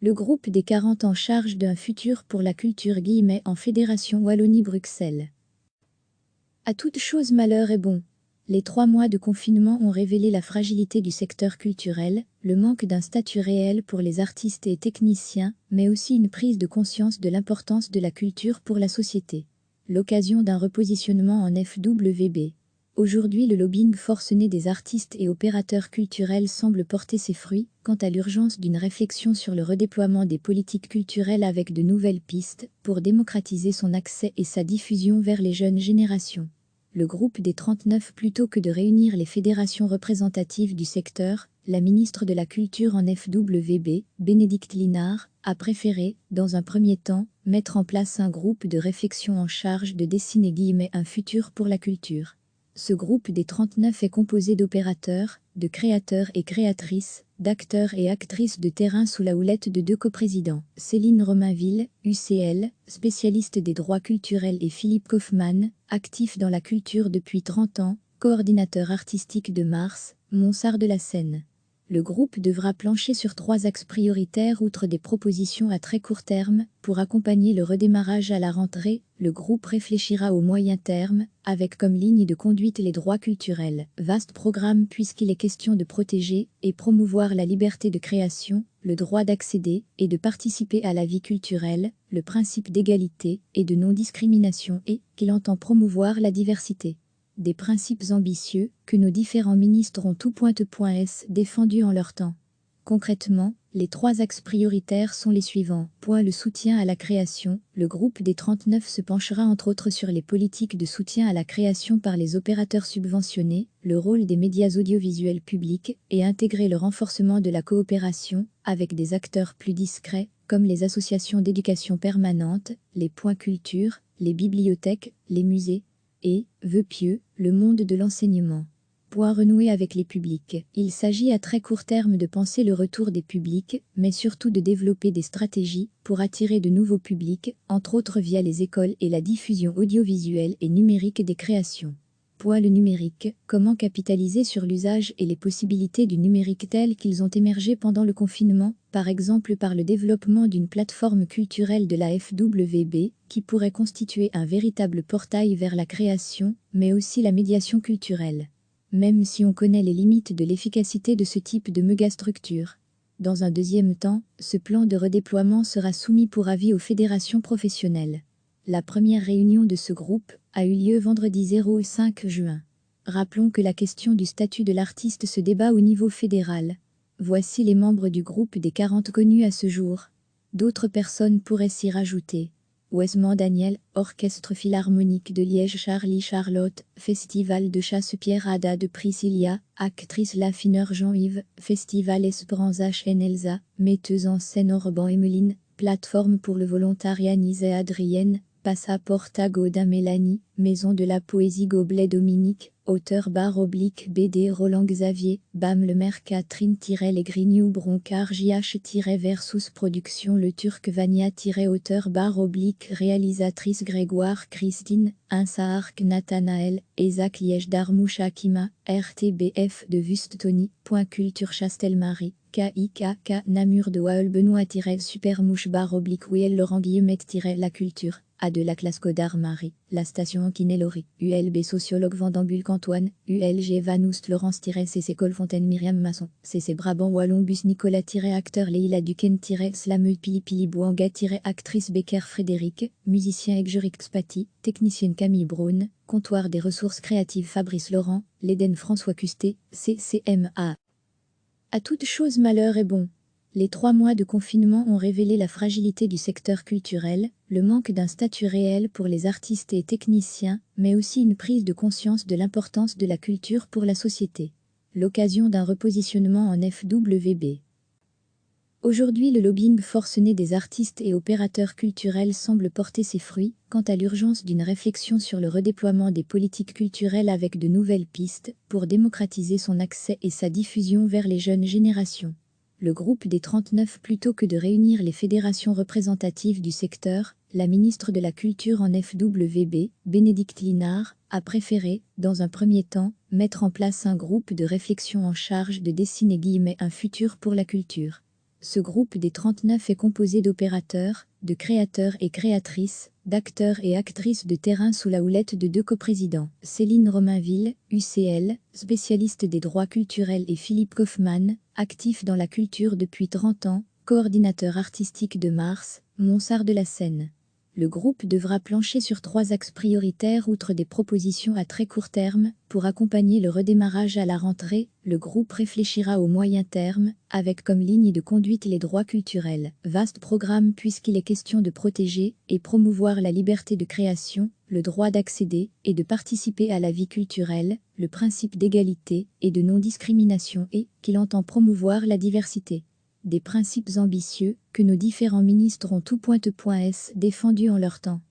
Le groupe des 40 en charge d'un futur pour la culture en Fédération Wallonie-Bruxelles. À toute chose malheur est bon. Les 3 mois de confinement ont révélé la fragilité du secteur culturel, le manque d'un statut réel pour les artistes et techniciens, mais aussi une prise de conscience de l'importance de la culture pour la société. L'occasion d'un repositionnement en FWB. Aujourd'hui, le lobbying forcené des artistes et opérateurs culturels semble porter ses fruits, quant à l'urgence d'une réflexion sur le redéploiement des politiques culturelles avec de nouvelles pistes, pour démocratiser son accès et sa diffusion vers les jeunes générations. Le groupe des 39 plutôt que de réunir les fédérations représentatives du secteur, la ministre de la Culture en FWB, Bénédicte Linard, a préféré, dans un premier temps, mettre en place un groupe de réflexion en charge de dessiner un futur pour la culture. Ce groupe des 39 est composé d'opérateurs, de créateurs et créatrices, d'acteurs et actrices de terrain sous la houlette de 2 coprésidents, Céline Romainville, UCL, spécialiste des droits culturels et Philippe Kaufmann, actif dans la culture depuis 30 ans, coordinateur artistique de Mars, Monsard de la Seine. Le groupe devra plancher sur 3 axes prioritaires outre des propositions à très court terme. Pour accompagner le redémarrage à la rentrée, le groupe réfléchira au moyen terme, avec comme ligne de conduite les droits culturels. Vaste programme puisqu'il est question de protéger et promouvoir la liberté de création, le droit d'accéder et de participer à la vie culturelle, le principe d'égalité et de non-discrimination et qu'il entend promouvoir la diversité. Des principes ambitieux que nos différents ministres ont tout.s défendus en leur temps. Concrètement, les 3 axes prioritaires sont les suivants. Le soutien à la création. Le groupe des 39 se penchera entre autres sur les politiques de soutien à la création par les opérateurs subventionnés, le rôle des médias audiovisuels publics et intégrer le renforcement de la coopération avec des acteurs plus discrets comme les associations d'éducation permanente, les points culture, les bibliothèques, les musées, et, vœu pieux, le monde de l'enseignement. Renouer avec les publics. Il s'agit à très court terme de penser le retour des publics, mais surtout de développer des stratégies pour attirer de nouveaux publics, entre autres via les écoles et la diffusion audiovisuelle et numérique des créations. Le numérique, comment capitaliser sur l'usage et les possibilités du numérique telles qu'ils ont émergé pendant le confinement, par exemple par le développement d'une plateforme culturelle de la FWB, qui pourrait constituer un véritable portail vers la création, mais aussi la médiation culturelle. Même si on connaît les limites de l'efficacité de ce type de mégastructure. Dans un deuxième temps, ce plan de redéploiement sera soumis pour avis aux fédérations professionnelles. La première réunion de ce groupe a eu lieu vendredi 05 juin. Rappelons que la question du statut de l'artiste se débat au niveau fédéral. Voici les membres du groupe des 40 connus à ce jour. D'autres personnes pourraient s'y rajouter. Wesman Daniel, Orchestre Philharmonique de Liège Charlie Charlotte, Festival de chasse Pierre Ada de Priscilla, actrice l'affineur Jean-Yves, Festival Esperanza Chen Elsa, metteuse en scène Orban Emeline, plateforme pour le volontariat Nise Adrienne, Passaporta Godin Mélanie, Maison de la Poésie Goblet Dominique, auteur /BD Roland Xavier, Bam le Maire Catherine-Les Grignoux Broncard JH-Versus Production Le Turc Vania-auteur /réalisatrice Grégoire Christine, Insa-Arc Nathanaël, Isaac Liège Darmouche Akima, RTBF de Wust Tony, Culture Chastel-Marie. KIKK Namur de Wael Benoît-Supermouche /Wiel Laurent Guillemette-La Culture, A de la classe Codard Marie, la station Anquinelori, ULB Sociologue Vandambulc Antoine, ULG Vanoust Laurence-CC Colfontaine Myriam Masson, CC Brabant Wallon Bus Nicolas-Acteur Leila Duquesne-Slameux Pili Bouanga-Actrice Becker Frédéric, musicien Exjuric Spati, technicienne Camille Braun, comptoir des ressources créatives Fabrice Laurent, l'Éden François Custé, CCMA. À toute chose malheur est bon. Les 3 mois de confinement ont révélé la fragilité du secteur culturel, le manque d'un statut réel pour les artistes et techniciens, mais aussi une prise de conscience de l'importance de la culture pour la société. L'occasion d'un repositionnement en FWB. Aujourd'hui, le lobbying forcené des artistes et opérateurs culturels semble porter ses fruits, quant à l'urgence d'une réflexion sur le redéploiement des politiques culturelles avec de nouvelles pistes, pour démocratiser son accès et sa diffusion vers les jeunes générations. Le groupe des 39 plutôt que de réunir les fédérations représentatives du secteur, la ministre de la Culture en FWB, Bénédicte Linard, a préféré, dans un premier temps, mettre en place un groupe de réflexion en charge de dessiner un futur pour la culture. Ce groupe des 39 est composé d'opérateurs, de créateurs et créatrices, d'acteurs et actrices de terrain sous la houlette de 2 coprésidents, Céline Romainville, UCL, spécialiste des droits culturels, et Philippe Kaufmann, actif dans la culture depuis 30 ans, coordinateur artistique de Mars, Monsart de la Seine. Le groupe devra plancher sur 3 axes prioritaires outre des propositions à très court terme. Pour accompagner le redémarrage à la rentrée, le groupe réfléchira au moyen terme, avec comme ligne de conduite les droits culturels. Vaste programme puisqu'il est question de protéger et promouvoir la liberté de création, le droit d'accéder et de participer à la vie culturelle, le principe d'égalité et de non-discrimination et qu'il entend promouvoir la diversité. Des principes ambitieux que nos différents ministres ont tout.s défendus en leur temps.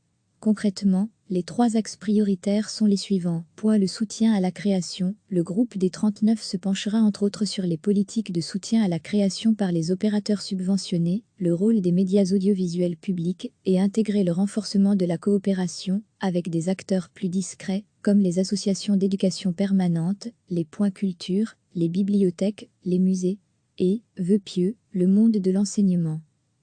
Concrètement, les 3 axes prioritaires sont les suivants. Le soutien à la création. Le groupe des 39 se penchera entre autres sur les politiques de soutien à la création par les opérateurs subventionnés, le rôle des médias audiovisuels publics et intégrer le renforcement de la coopération avec des acteurs plus discrets comme les associations d'éducation permanente, les points culture, les bibliothèques, les musées et, vœu pieux, le monde de l'enseignement.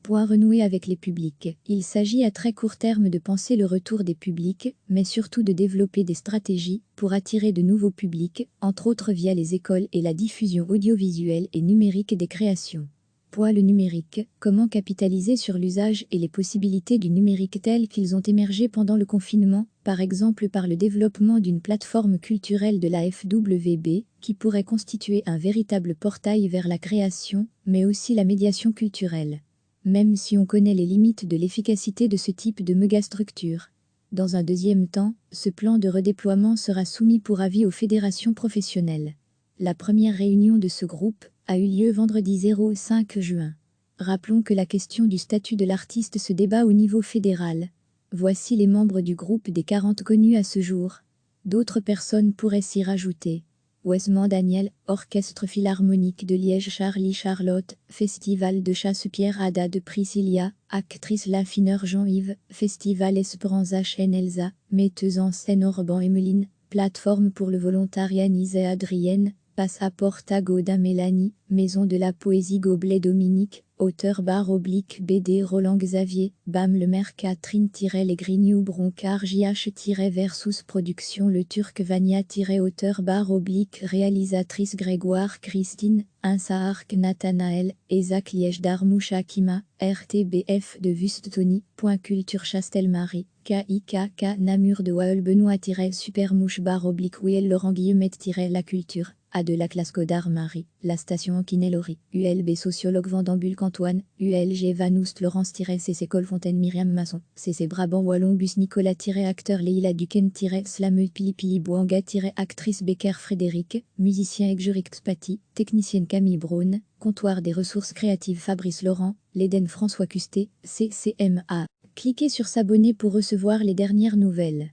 Renouer avec les publics. Il s'agit à très court terme de penser le retour des publics, mais surtout de développer des stratégies pour attirer de nouveaux publics, entre autres via les écoles et la diffusion audiovisuelle et numérique des créations. Le numérique. Comment capitaliser sur l'usage et les possibilités du numérique tels qu'ils ont émergé pendant le confinement, par exemple par le développement d'une plateforme culturelle de la FWB, qui pourrait constituer un véritable portail vers la création, mais aussi la médiation culturelle. Même si on connaît les limites de l'efficacité de ce type de mégastructure. Dans un deuxième temps, ce plan de redéploiement sera soumis pour avis aux fédérations professionnelles. La première réunion de ce groupe a eu lieu vendredi 05 juin. Rappelons que la question du statut de l'artiste se débat au niveau fédéral. Voici les membres du groupe des 40 connus à ce jour. D'autres personnes pourraient s'y rajouter. Wesman Daniel, Orchestre Philharmonique de Liège Charlie Charlotte, Festival de chasse Pierre Ada de Priscilla, actrice l'affineur Jean-Yves, Festival Esperanza Chen Elsa, metteuse en scène Orban Emeline, plateforme pour le volontariat Nise Adrienne, Passaporta Gaudin Mélanie, Maison de la Poésie Goblet Dominique, auteur /BD Roland Xavier, Bam le maire Catherine-Les Grignoux Broncard JH-Versus Production Le Turc Vania-auteur réalisatrice Grégoire Christine, Insa-Arc Nathanaël, Isaac Liège Darmouche Akima, RTBF de Wust Tony, Culture Chastel-Marie, KIKK Namur de Wael Benoît-Supermouche Wiel Laurent Guillemette-La Culture, A de la classe Godard Marie, La Station Anquinelori, ULB Sociologue Vandambulc Antoine, ULG Vanoust Laurence-CC Colfontaine Myriam Masson, CC Brabant Wallon Bus Nicolas-Acteur Leila Duquesne-Slameux Pili Boanga-Actrice Becker Frédéric, musicien Exjuric Spati, technicienne Camille Braun, Comptoir des ressources créatives Fabrice Laurent, l'Éden François Custé, CCMA. Cliquez sur s'abonner pour recevoir les dernières nouvelles.